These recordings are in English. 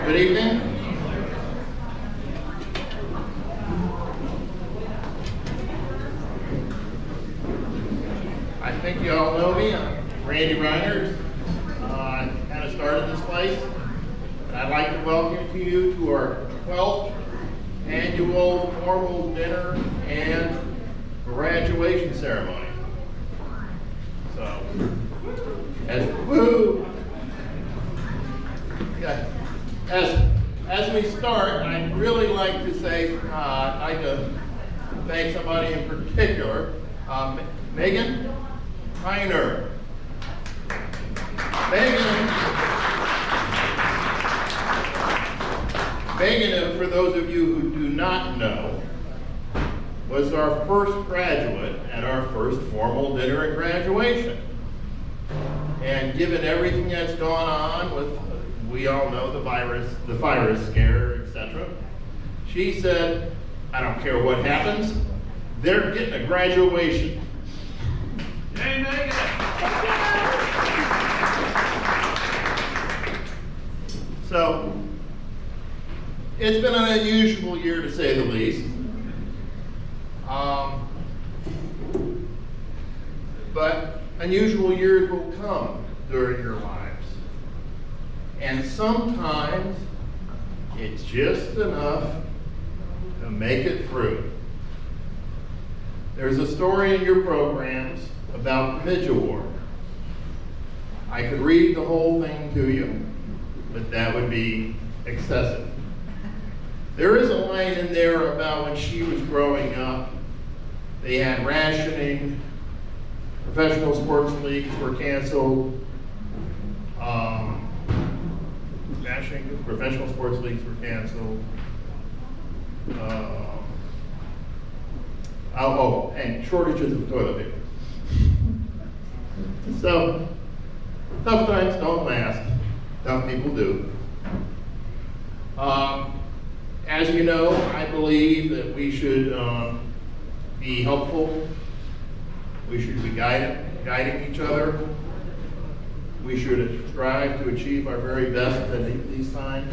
Good evening. I think you all know me. I'm Randy Reiners. I kind of started this place. And I'd like to welcome you to our 12th annual formal dinner and graduation ceremony. So, as we start, I'd really like to say, I'd like to thank somebody in particular, Megan Heiner. Megan, for those of you who do not know, was our first graduate at our first formal dinner and graduation. And given everything that's gone on with, we all know, the virus scare, etc., she said, I don't care what happens, they're getting a graduation. Yay, Megan! So, it's been an unusual year to say the least. But unusual years will come during your lives. And sometimes it's just enough to make it through. There's a story in your programs about the Midge Award. I could read the whole thing to you, but that would be excessive. There is a line in there about when she was growing up, they had rationing, professional sports leagues were canceled, professional sports leagues were canceled, and shortages of toilet paper. So, tough times don't last, tough people do. As you know, I believe that we should be helpful. We should be guiding each other. We should strive to achieve our very best at these times.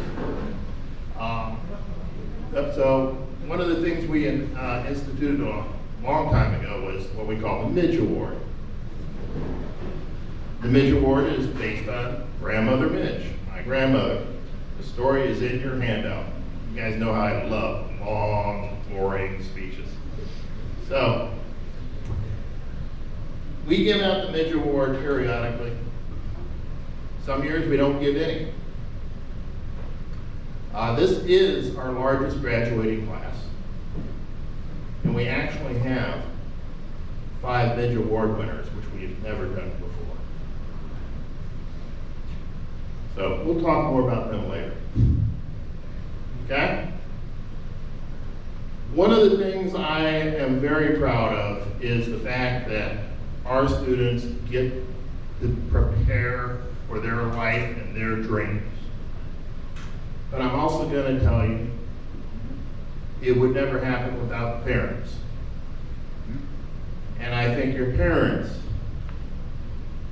So one of the things we instituted a long time ago was what we call the Midge Award. The Midge Award is based on Grandmother Midge, my grandmother. The story is in your handout. You guys know how I love long, boring speeches. So, we give out the Midge Award periodically. Some years we don't give any. This is our largest graduating class. And we actually have 5 Midge Award winners, which we have never done before. So, we'll talk more about them later. Okay? One of the things I am very proud of is the fact that our students get to prepare for their life and their dreams. But I'm also going to tell you, it would never happen without the parents. And I think your parents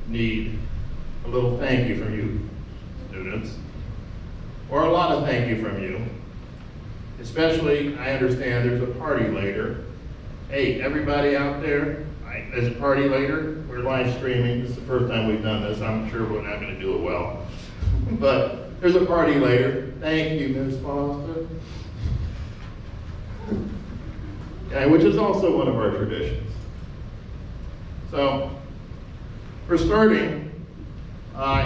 need a little thank you from you, students, or a lot of thank you from you. Especially, I understand there's a party later. Hey, everybody out there, there's a party later. We're live streaming. This is the first time we've done this. I'm sure we're not going to do it well. But there's a party later. Thank you, Ms. Foster. Okay, which is also one of our traditions. So, for starting,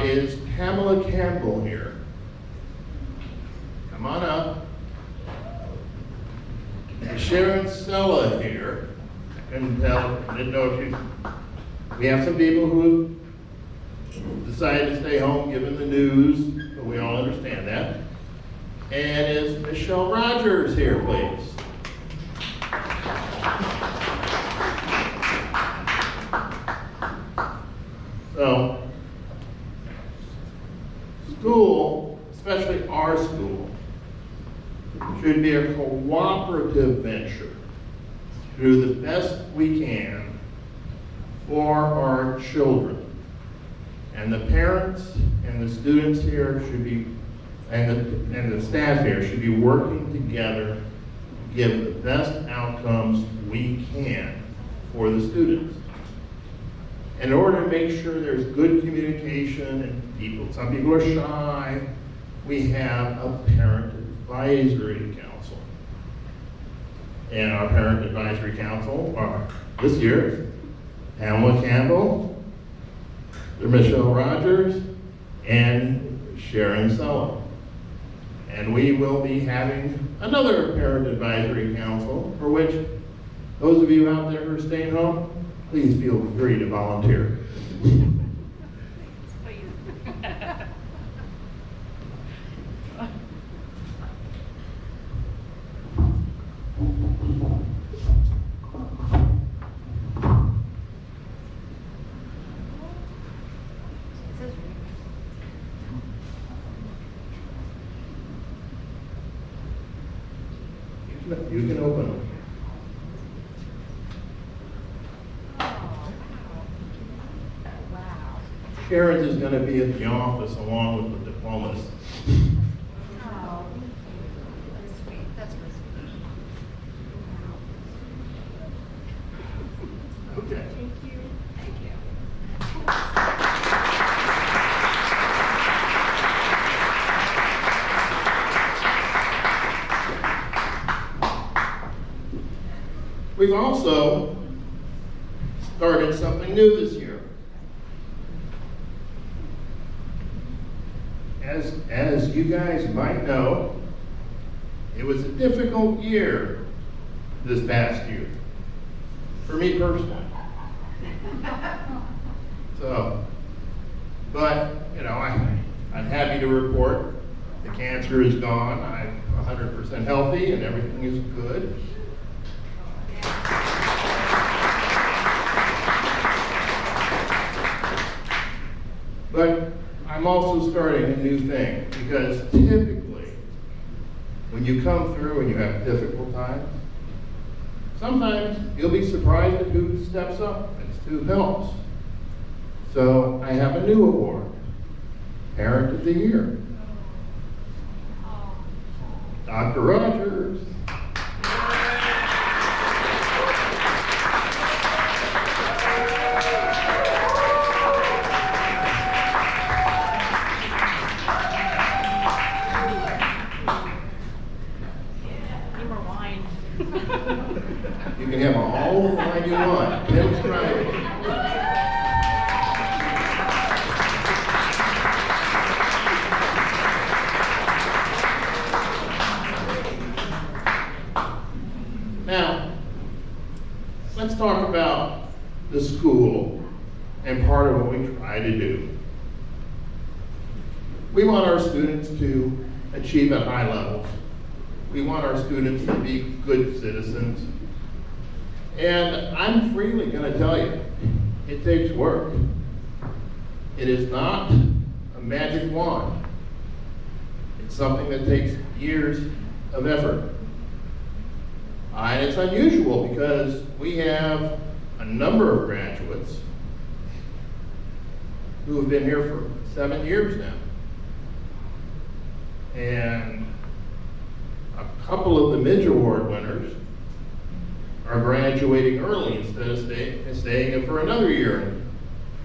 is Pamela Campbell here. Come on up. Sharon Stella here. I couldn't tell, I didn't know if you, we have some people who have decided to stay home given the news, but we all understand that. And is Michelle Rogers here, please? So, school, especially our school, should be a cooperative venture to do the best we can for our children. And the parents and the students here should be and the staff here should be working together to give the best outcomes we can for the students. In order to make sure there's good communication and some people are shy, we have a parent advisory council. And our parent advisory council are this year, Pamela Campbell, Michelle Rogers, and Sharon Sullivan. And we will be having another parent advisory council for which those of you out there who are staying home, please feel free to volunteer. You can open them. Sharon is going to be at the office along with the diplomas. Oh, that's sweet. That's really sweet. Okay. Thank you. Thank you. We've also started something new this year. As you guys might know, it was a difficult year this past year, for me personally. So, but, you know, I'm happy to report the cancer is gone. I'm 100% healthy and everything is good. But I'm also starting a new thing, because typically, when you come through and you have difficult times, sometimes you'll be surprised at who steps up and who helps. So I have a new award, Parent of the Year. Dr. Rogers. You can have all the wine you want. Tim's right. Now, let's talk about the school and part of what we try to do. We want our students to achieve at high levels. We want our students to be good citizens. And I'm freely going to tell you, it takes work. It is not a magic wand. It's something that takes years of effort. And it's unusual because we have a number of graduates who have been here for 7 years now. And a couple of the Midge Award winners are graduating early instead of staying for another year and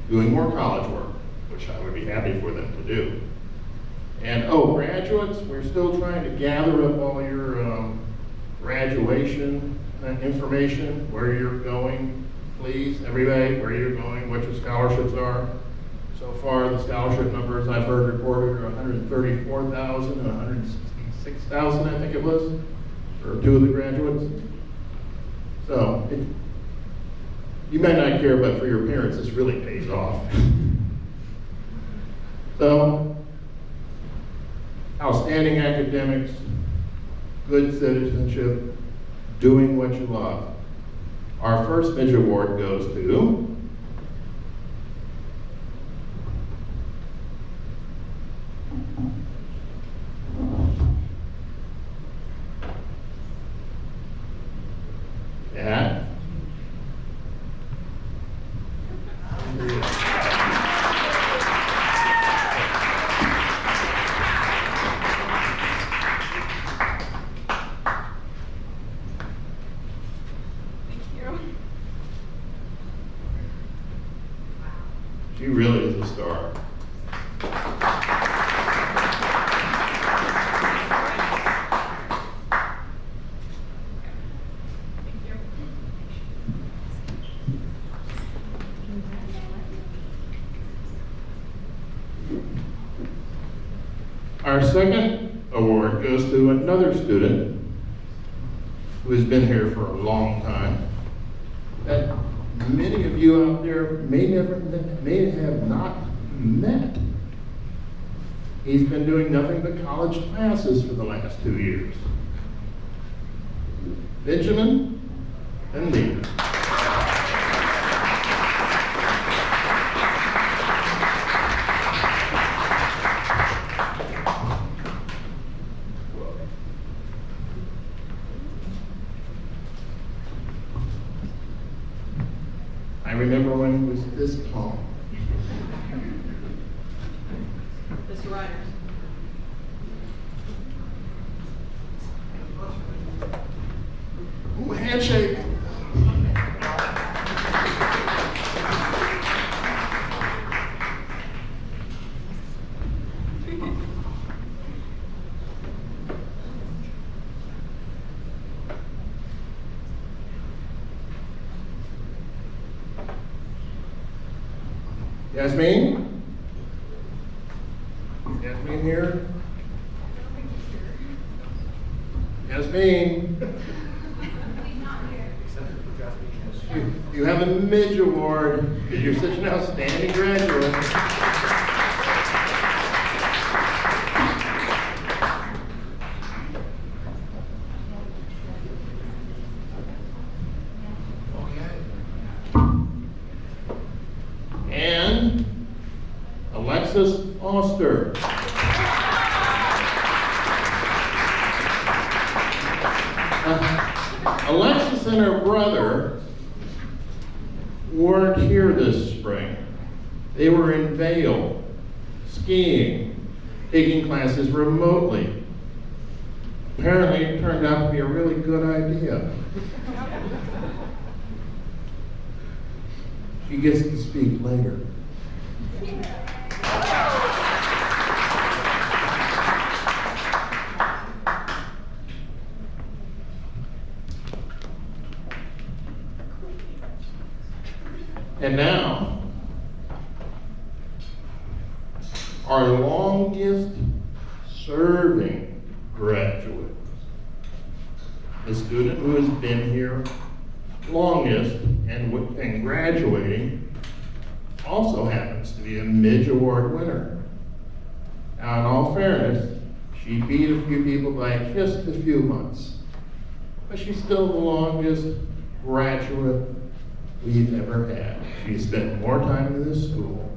doing more college work, which I would be happy for them to do. And graduates, we're still trying to gather up all your graduation information, where you're going, please, everybody, where you're going, what your scholarships are. So far, the scholarship numbers I've heard reported are 134,000 and 166,000, I think it was, for 2 of the graduates. So, you might not care, but for your parents, this really pays off. So, outstanding academics, good citizenship, doing what you love. Our first Midge Award goes to Dad. really is a star. Our second award goes to another student who has been here for a long time, that many of you out there may have not met. He's been doing nothing but college classes for the last 2 years. Benjamin and Lee. I remember when he was this tall. Mr. Rogers. Ooh, handshake. Yasmin? Yasmin here? Yasmin? You have a Midge Award because you're such an outstanding graduate. And Alexis Foster. Alexis and her brother weren't here this spring. They were in Vail, skiing, taking classes remotely. Apparently, it turned out to be a really good idea. She gets to speak later. And now, our longest serving graduate, the student who has been here longest and graduating, also happens to be a Midge Award winner. Now, in all fairness, she beat a few people by just a few months, but she's still the longest graduate we've ever had. She spent more time in this school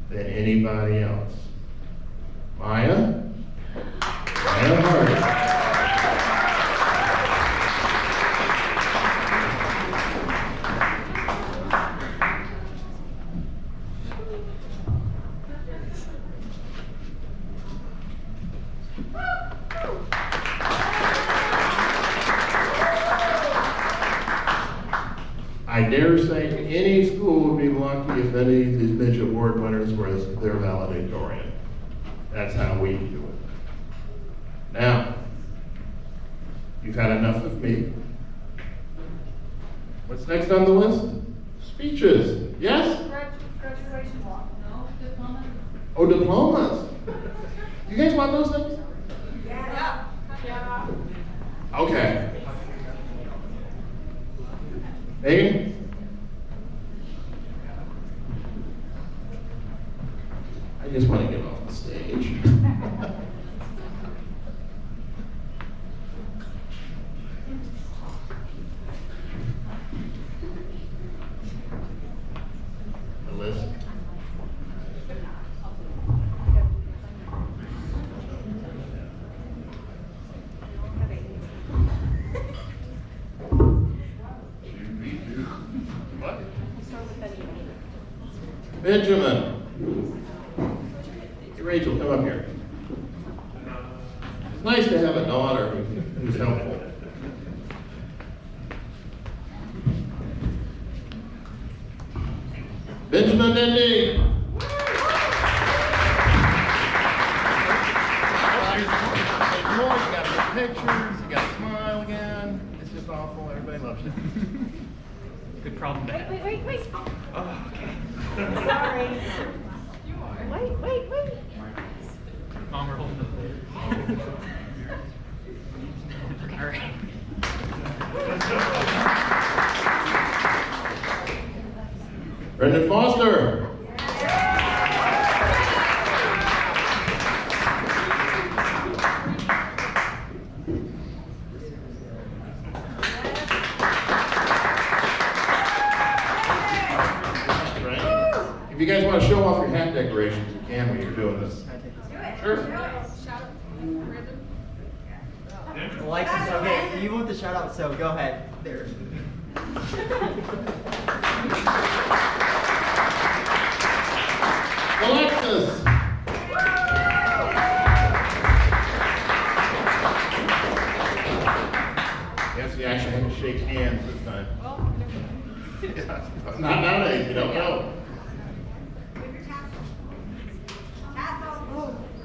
than anybody else. Maya Hardy. I dare say any school would be lucky if any of these Midge Award winners were their valedictorian. That's how we do it. Now, you've had enough of me. What's next on the list? Speeches. Yes? Graduation walk. No, diploma. Oh, diplomas. You guys want those things? Yeah. Yeah. Okay. Megan? I just want to get off the stage. The list. What? Benjamin. Hey, Rachel, come up here. It's nice to have a daughter who's helpful. Benjamin Dendy. pictures, you got to smile again. It's just awful. Everybody loves you. Good problem to have. Wait. Oh, okay. Sorry. Wait. Mom, we're holding up there. All right. Brendan Foster. If you guys want to show off your hat decorations, you can when you're doing this. Sure. Alexis, okay, you want the shout out, so go ahead. There. Alexis. Yes, you actually have to shake hands this time. Yeah, not nowadays, you don't know.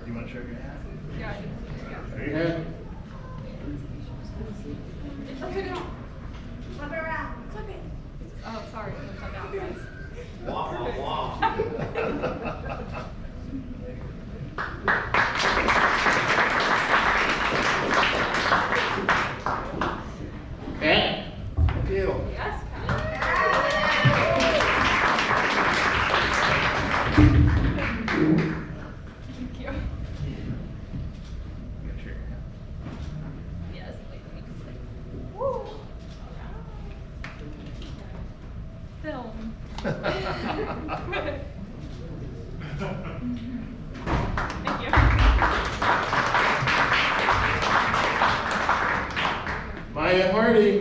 Do you want to show your hat? Yeah. Show your hat. Oh, sorry. Upside down, guys. Cat? Thank you. Yes. Thank you. Yes. Woo. Film. Thank you. Maya Hardy.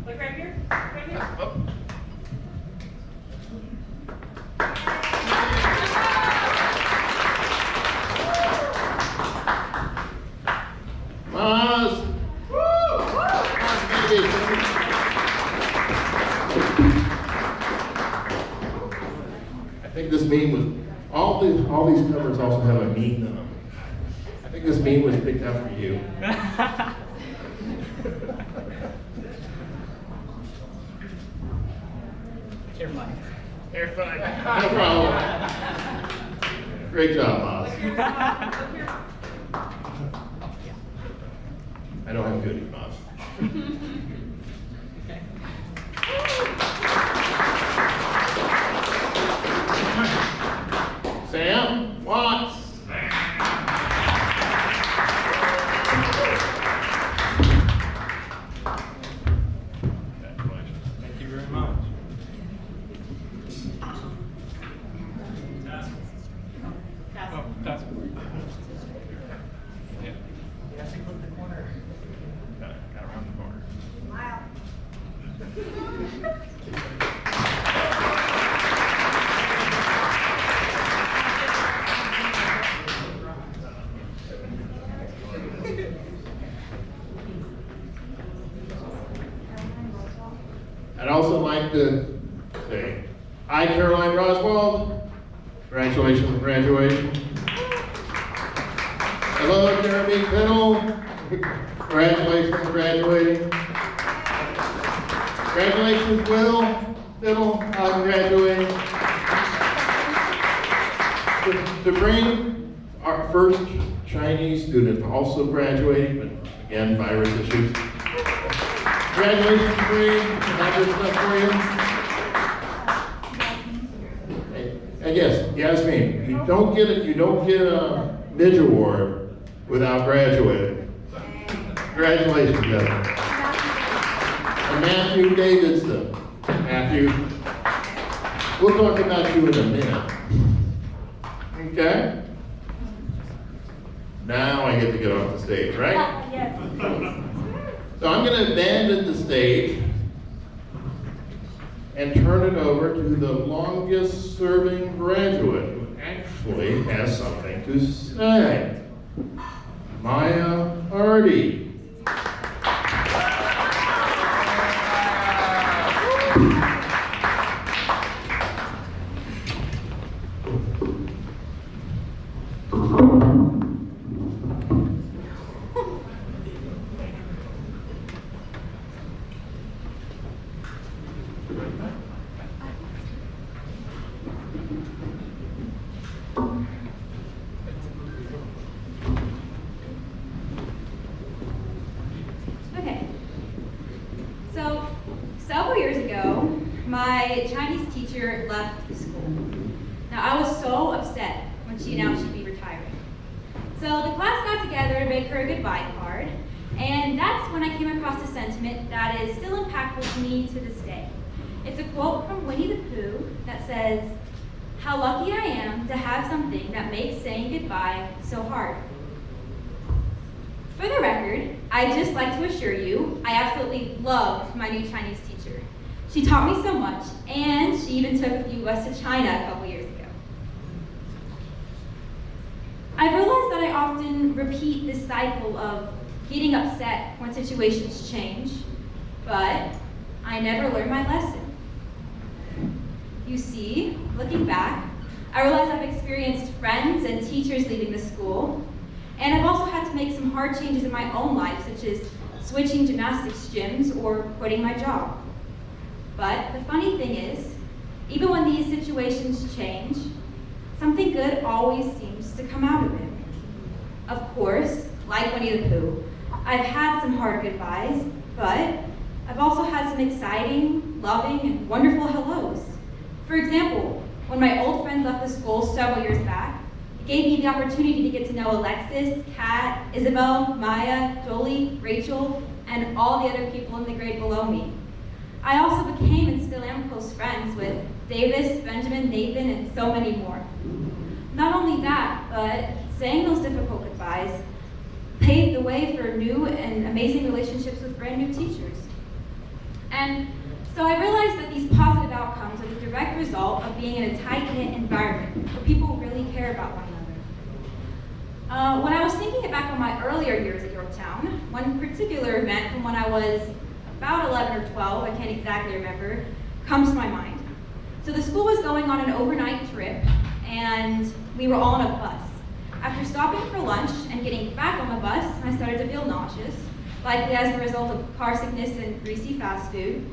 Look right here. Right here. Oh. Maz. I think this meme was all these covers also have a meme in them. I think this meme was picked up for you. You're fine. You're fine. No problem. Great job, Maz. I don't have goodies, Maz. Sam Watts. Thank you very much. Oh, that's yeah. You have to click the corner. Got around the corner. I'd also like to say, I, Caroline Roswald, congratulations on graduation. Hello, Jeremy Fiddle, congratulations on graduating. Congratulations, Will Fiddle, on graduating. To bring our first Chinese student also graduating, but again, virus issues. Congratulations, Bree. Have this stuff for you. And yes, Yasmin, you don't get a Midge Award without graduating. Congratulations, Devin. And Matthew Davidson. Matthew, we'll talk about you in a minute. Okay? Now I get to get off the stage, right? Yes. So I'm going to abandon the stage and turn it over to the longest serving graduate who actually has something to say. Maya Hardy. Okay, so several years ago, my Chinese teacher left the school. Now, I was so upset when she announced she'd be retiring. So the class got together to make her a goodbye card, and that's when I came across a sentiment that is still impactful to me to this day. It's a quote from Winnie the Pooh that says, "How lucky I am to have something that makes saying goodbye so hard." For the record, I'd just like to assure you, I absolutely loved my new Chinese teacher. She taught me so much, and she even took a few of us to China a couple years ago. I've realized that I often repeat this cycle of getting upset when situations change, but I never learn my lesson. You see, looking back, I realize I've experienced friends and teachers leaving the school, and I've also had to make some hard changes in my own life, such as switching gymnastics gyms or quitting my job. But the funny thing is, even when these situations change, something good always seems to come out of it. Of course, like Winnie the Pooh, I've had some hard goodbyes, but I've also had some exciting, loving, and wonderful hellos. For example, when my old friends left the school several years back, it gave me the opportunity to get to know Alexis, Kat, Isabel, Maya, Jolie, Rachel, and all the other people in the grade below me. I also became and still am close friends with Davis, Benjamin, Nathan, and so many more. Not only that, but saying those difficult goodbyes paved the way for new and amazing relationships with brand new teachers. And so I realized that these positive outcomes are the direct result of being in a tight-knit environment where people really care about one another. When I was thinking back on my earlier years at Yorktown, one particular event from when I was about 11 or 12, I can't exactly remember, comes to my mind. So the school was going on an overnight trip, and we were all on a bus. After stopping for lunch and getting back on the bus, I started to feel nauseous, likely as a result of car sickness and greasy fast food.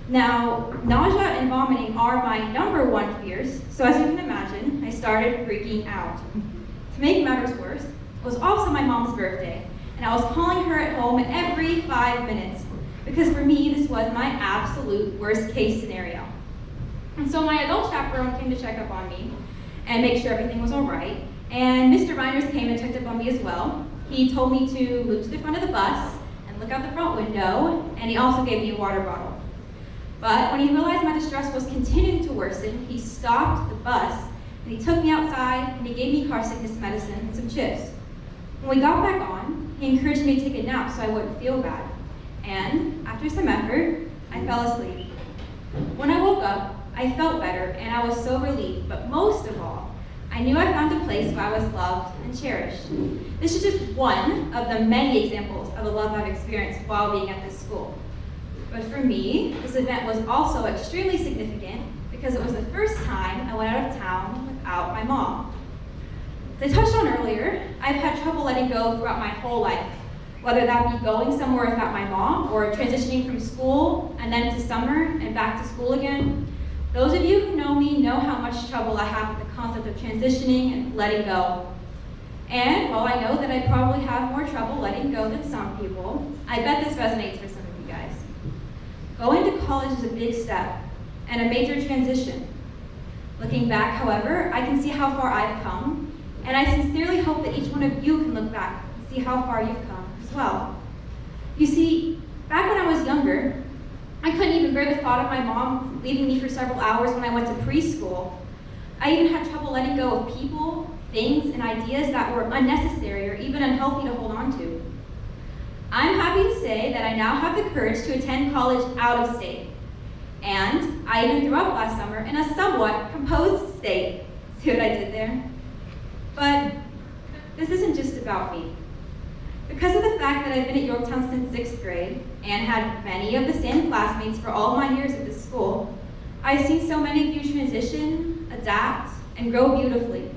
Now, nausea and vomiting are my #1 fears, so as you can imagine, I started freaking out. To make matters worse, it was also my mom's birthday, and I was calling her at home every 5 minutes, because for me, this was my absolute worst case scenario. And so my adult chaperone came to check up on me and make sure everything was all right, and Mr. Reiners came and checked up on me as well. He told me to move to the front of the bus and look out the front window, and he also gave me a water bottle. But when he realized my distress was continuing to worsen, he stopped the bus, and he took me outside, and he gave me car sickness medicine and some chips. When we got back on, he encouraged me to take a nap so I wouldn't feel bad. And after some effort, I fell asleep. When I woke up, I felt better, and I was so relieved, but most of all, I knew I found a place where I was loved and cherished. This is just one of the many examples of the love I've experienced while being at this school. But for me, this event was also extremely significant because it was the first time I went out of town without my mom. As I touched on earlier, I've had trouble letting go throughout my whole life, whether that be going somewhere without my mom or transitioning from school and then to summer and back to school again. Those of you who know me know how much trouble I have with the concept of transitioning and letting go. And while I know that I probably have more trouble letting go than some people, I bet this resonates for some of you guys. Going to college is a big step and a major transition. Looking back, however, I can see how far I've come, and I sincerely hope that each one of you can look back and see how far you've come as well. You see, back when I was younger, I couldn't even bear the thought of my mom leaving me for several hours when I went to preschool. I even had trouble letting go of people, things, and ideas that were unnecessary or even unhealthy to hold on to. I'm happy to say that I now have the courage to attend college out of state. And I even threw up last summer in a somewhat composed state. See what I did there? But this isn't just about me. Because of the fact that I've been at Yorktown since 6th grade and had many of the same classmates for all my years at this school, I've seen so many of you transition, adapt, and grow beautifully.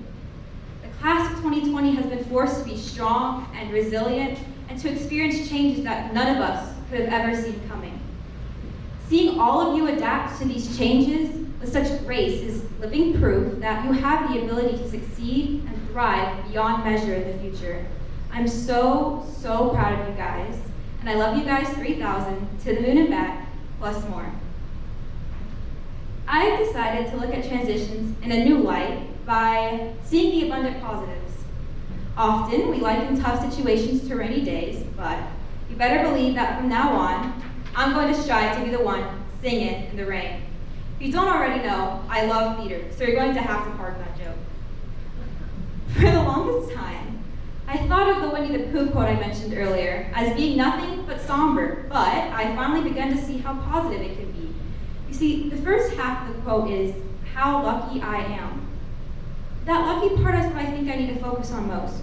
The class of 2020 has been forced to be strong and resilient and to experience changes that none of us could have ever seen coming. Seeing all of you adapt to these changes with such grace is living proof that you have the ability to succeed and thrive beyond measure in the future. I'm so, so proud of you guys, and I love you guys 3,000 to the moon and back, plus more. I've decided to look at transitions in a new light by seeing the abundant positives. Often, we liken tough situations to rainy days, but you better believe that from now on, I'm going to strive to be the one singing in the rain. If you don't already know, I love theater, so you're going to have to pardon that joke. For the longest time, I thought of the Winnie the Pooh quote I mentioned earlier as being nothing but somber, but I finally began to see how positive it can be. You see, the first half of the quote is, how lucky I am. That lucky part is what I think I need to focus on most.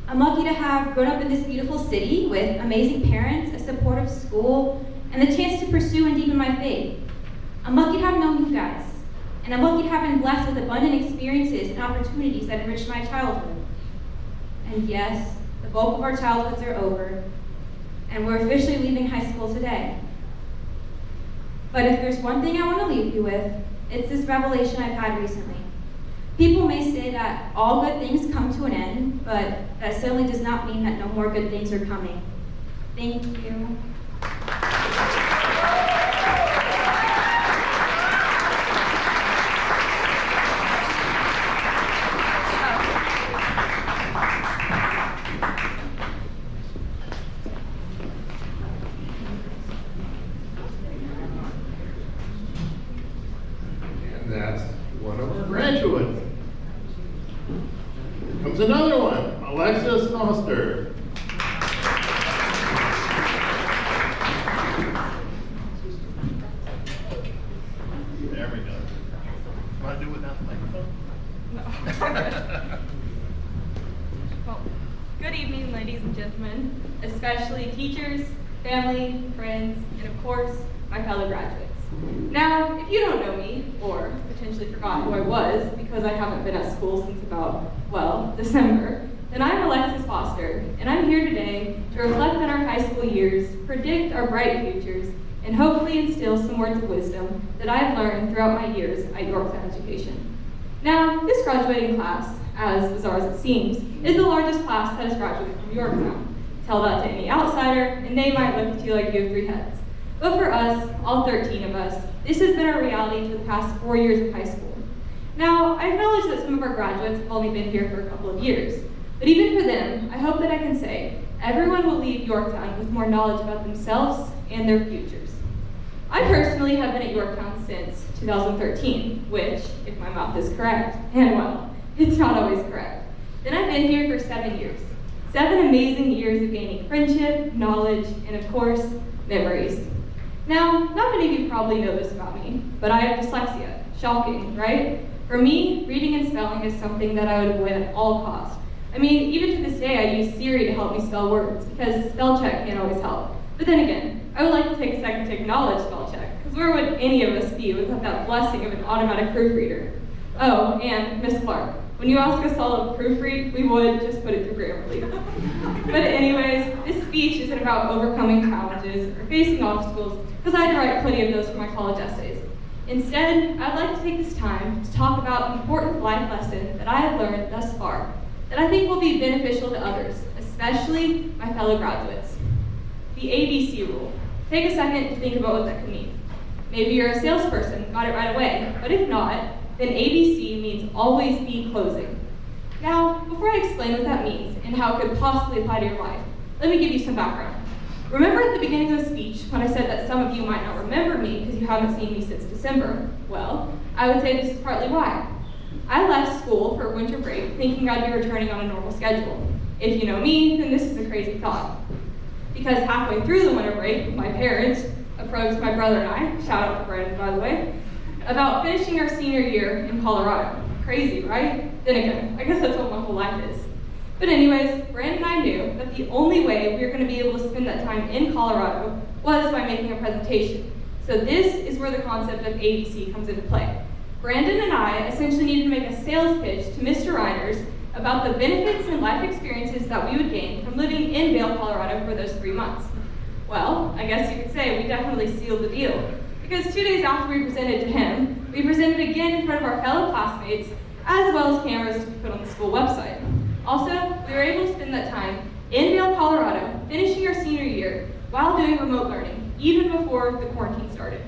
I'm lucky to have grown up in this beautiful city with amazing parents, a supportive school, and the chance to pursue and deepen my faith. I'm lucky to have known you guys, and I'm lucky to have been blessed with abundant experiences and opportunities that enriched my childhood. And yes, the bulk of our childhoods are over, and we're officially leaving high school today. But if there's one thing I want to leave you with, it's this revelation I've had recently. People may say that all good things come to an end, but that certainly does not mean that no more good things are coming. Thank you. And that's one of our graduates. Here comes another one, Alexis Foster. There we go. Want to do it without the microphone? Well, good evening, ladies and gentlemen, especially teachers, family, friends, and of course, my fellow graduates. Now, if you don't know me, or potentially forgot who I was because I haven't been at school since about, well, December, then I'm Alexis Foster, and I'm here today to reflect on our high school years, predict our bright futures, and hopefully instill some words of wisdom that I've learned throughout my years at Yorktown Education. Now, this graduating class, as bizarre as it seems, is the largest class that has graduated from Yorktown. Tell that to any outsider, and they might look at you like you have 3 heads. But for us, all 13 of us, this has been our reality for the past 4 years of high school. Now, I acknowledge that some of our graduates have only been here for a couple of years, but even for them, I hope that I can say, everyone will leave Yorktown with more knowledge about themselves and their futures. I personally have been at Yorktown since 2013, which, if my math is correct, and well, it's not always correct, then I've been here for 7 years. 7 amazing years of gaining friendship, knowledge, and of course, memories. Now, not many of you probably know this about me, but I have dyslexia. Shocking, right? For me, reading and spelling is something that I would avoid at all costs. I mean, even to this day, I use Siri to help me spell words, because spell check can't always help. But then again, I would like to take a second to acknowledge spell check, because where would any of us be without that blessing of an automatic proofreader? Oh, and Miss Clark, when you ask us all to proofread, we would just put it through Grammarly. But anyways, this speech isn't about overcoming challenges or facing obstacles, because I had to write plenty of those for my college essays. Instead, I'd like to take this time to talk about an important life lesson that I have learned thus far that I think will be beneficial to others, especially my fellow graduates. The ABC rule. Take a second to think about what that could mean. Maybe you're a salesperson, got it right away, but if not, then ABC means always be closing. Now, before I explain what that means and how it could possibly apply to your life, let me give you some background. Remember at the beginning of the speech when I said that some of you might not remember me because you haven't seen me since December? Well, I would say this is partly why. I left school for winter break thinking I'd be returning on a normal schedule. If you know me, then this is a crazy thought. Because halfway through the winter break, my parents, of approached my brother and I, shout out to Brandon by the way, about finishing our senior year in Colorado. Crazy, right? Then again, I guess that's what my whole life is. But anyways, Brandon and I knew that the only way we were going to be able to spend that time in Colorado was by making a presentation. So this is where the concept of ABC comes into play. Brandon and I essentially needed to make a sales pitch to Mr. Reiners about the benefits and life experiences that we would gain from living in Vail, Colorado for those 3 months. Well, I guess you could say we definitely sealed the deal, because 2 days after we presented to him, we presented again in front of our fellow classmates, as well as cameras to be put on the school website. Also, we were able to spend that time in Vail, Colorado, finishing our senior year while doing remote learning, even before the quarantine started.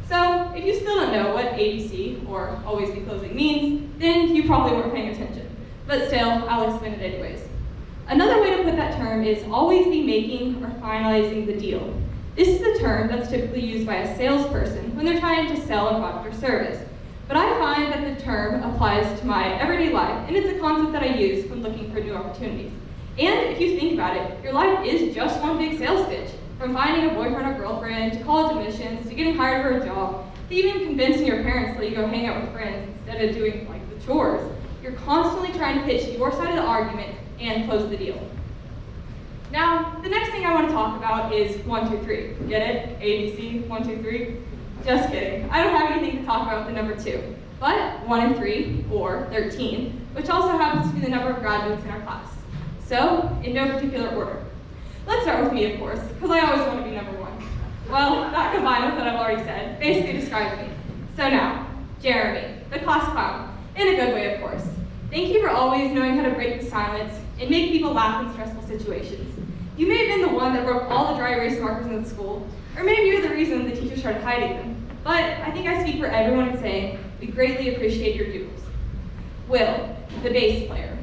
So, if you still don't know what ABC, or always be closing, means, then you probably weren't paying attention. But still, I'll explain it anyways. Another way to put that term is always be making or finalizing the deal. This is a term that's typically used by a salesperson when they're trying to sell a product or service. But I find that the term applies to my everyday life, and it's a concept that I use when looking for new opportunities. And if you think about it, your life is just one big sales pitch. From finding a boyfriend or girlfriend, to college admissions, to getting hired for a job, to even convincing your parents to let you go hang out with friends instead of doing like the chores. You're constantly trying to pitch your side of the argument and close the deal. Now, the next thing I want to talk about is 1, 2, 3. Get it? ABC, 1, 2, 3? Just kidding. I don't have anything to talk about with the number 2. But 1 and 3, or 13, which also happens to be the number of graduates in our class. So, in no particular order. Let's start with me, of course, because I always want to be number 1. Well, that combined with what I've already said basically describes me. So now, Jeremy, the class clown, in a good way, of course. Thank you for always knowing how to break the silence and make people laugh in stressful situations. You may have been the one that broke all the dry erase markers in the school, or maybe you're the reason the teacher started hiding them. But I think I speak for everyone in saying we greatly appreciate your doodles. Will, the bass player.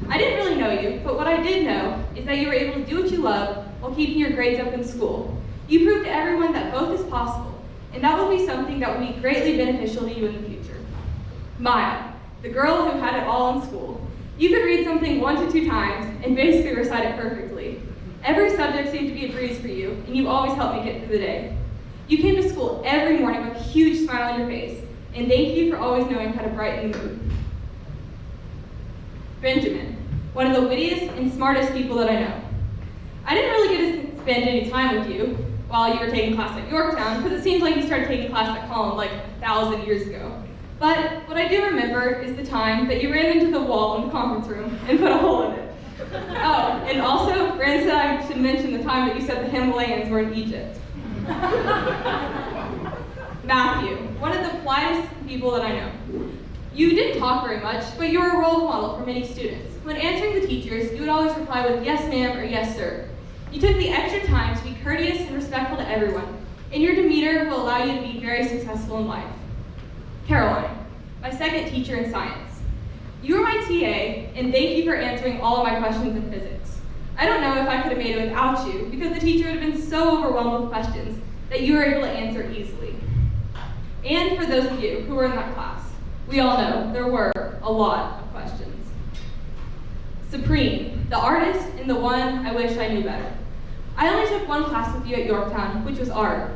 I didn't really know you, but what I did know is that you were able to do what you love while keeping your grades up in school. You proved to everyone that both is possible, and that will be something that will be greatly beneficial to you in the future. Maya, the girl who had it all in school. You could read something 1 to 2 times and basically recite it perfectly. Every subject seemed to be a breeze for you, and you always helped me get through the day. You came to school every morning with a huge smile on your face, and thank you for always knowing how to brighten the mood. Benjamin, one of the wittiest and smartest people that I know. I didn't really get to spend any time with you while you were taking class at Yorktown, because it seems like you started taking class at Collin like 1,000 years ago. But what I do remember is the time that you ran into the wall in the conference room and put a hole in it. Oh, and also, Brand said I should mention the time that you said the Himalayas were in Egypt. Matthew, one of the politest people that I know. You didn't talk very much, but you were a role model for many students. When answering the teachers, you would always reply with yes ma'am or yes sir. You took the extra time to be courteous and respectful to everyone, and your demeanor will allow you to be very successful in life. Caroline, my second teacher in science. You were my TA, and thank you for answering all of my questions in physics. I don't know if I could have made it without you, because the teacher would have been so overwhelmed with questions that you were able to answer easily. And for those of you who were in that class, we all know there were a lot of questions. Supreme, the artist and the one I wish I knew better. I only took 1 class with you at Yorktown, which was art.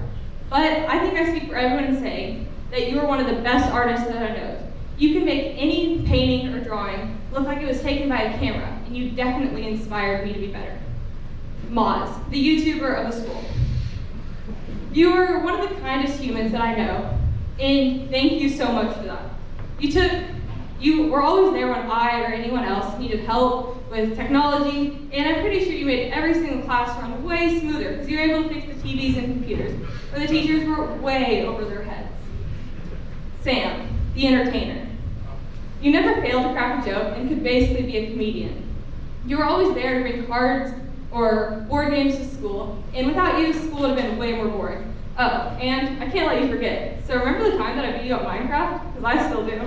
But I think I speak for everyone in saying that you are one of the best artists that I know. You can make any painting or drawing look like it was taken by a camera, and you definitely inspired me to be better. Moz, the YouTuber of the school. You are one of the kindest humans that I know, and thank you so much for that. You were always there when I or anyone else needed help with technology, and I'm pretty sure you made every single class run way smoother because you were able to fix the TVs and computers, where the teachers were way over their heads. Sam, the entertainer. You never failed to crack a joke and could basically be a comedian. You were always there to bring cards or board games to school, and without you, school would have been way more boring. Oh, and I can't let you forget. So remember the time that I beat you at Minecraft? Because I still do.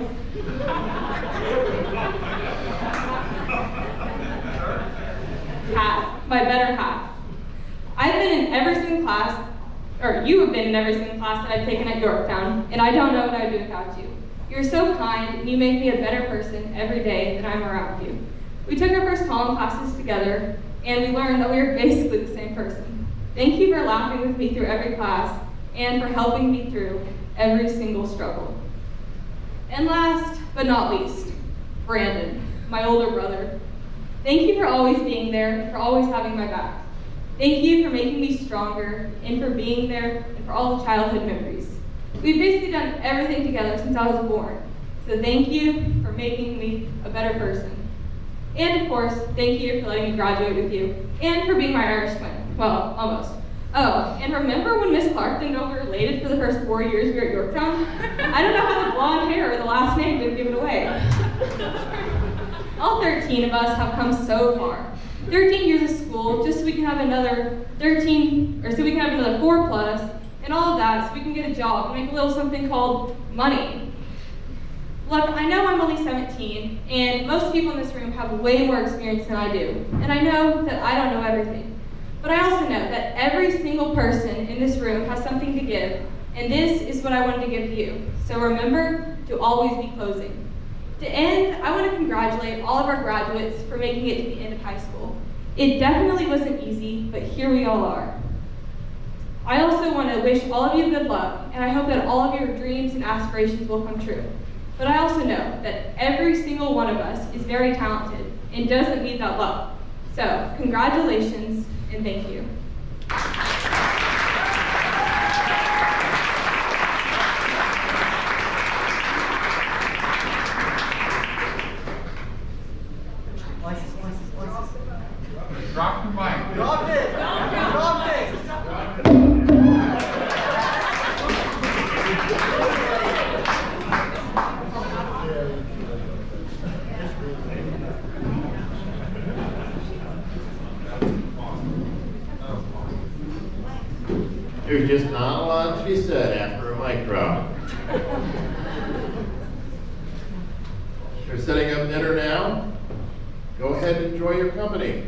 Half, my better half. I've been in every single class, or you have been in every single class that I've taken at Yorktown, and I don't know what I'd do without you. You're so kind, and you make me a better person every day that I'm around you. We took our first Collin classes together, and we learned that we were basically the same person. Thank you for laughing with me through every class, and for helping me through every single struggle. And last but not least, Brandon, my older brother. Thank you for always being there and for always having my back. Thank you for making me stronger and for being there and for all the childhood memories. We've basically done everything together since I was born. So thank you for making me a better person. And of course, thank you for letting me graduate with you and for being my Irish twin. Well, almost. Oh, and remember when Miss Clark didn't know we were related for the first 4 years we were at Yorktown? I don't know how the blonde hair or the last name didn't give it away. All 13 of us have come so far. 13 years of school, just so we can have another 4 plus, and all of that so we can get a job and make a little something called money. Look, I know I'm only 17, and most people in this room have way more experience than I do, and I know that I don't know everything. But I also know that every single person in this room has something to give, and this is what I wanted to give you. So remember to always be closing. To end, I want to congratulate all of our graduates for making it to the end of high school. It definitely wasn't easy, but here we all are. I also want to wish all of you good luck, and I hope that all of your dreams and aspirations will come true. But I also know that every single one of us is very talented and doesn't need that luck. So, congratulations and thank you. Drop your mic. Drop it! Drop it! There's just not a lot to be said after a mic drop. They're setting up dinner now. Go ahead and enjoy your company.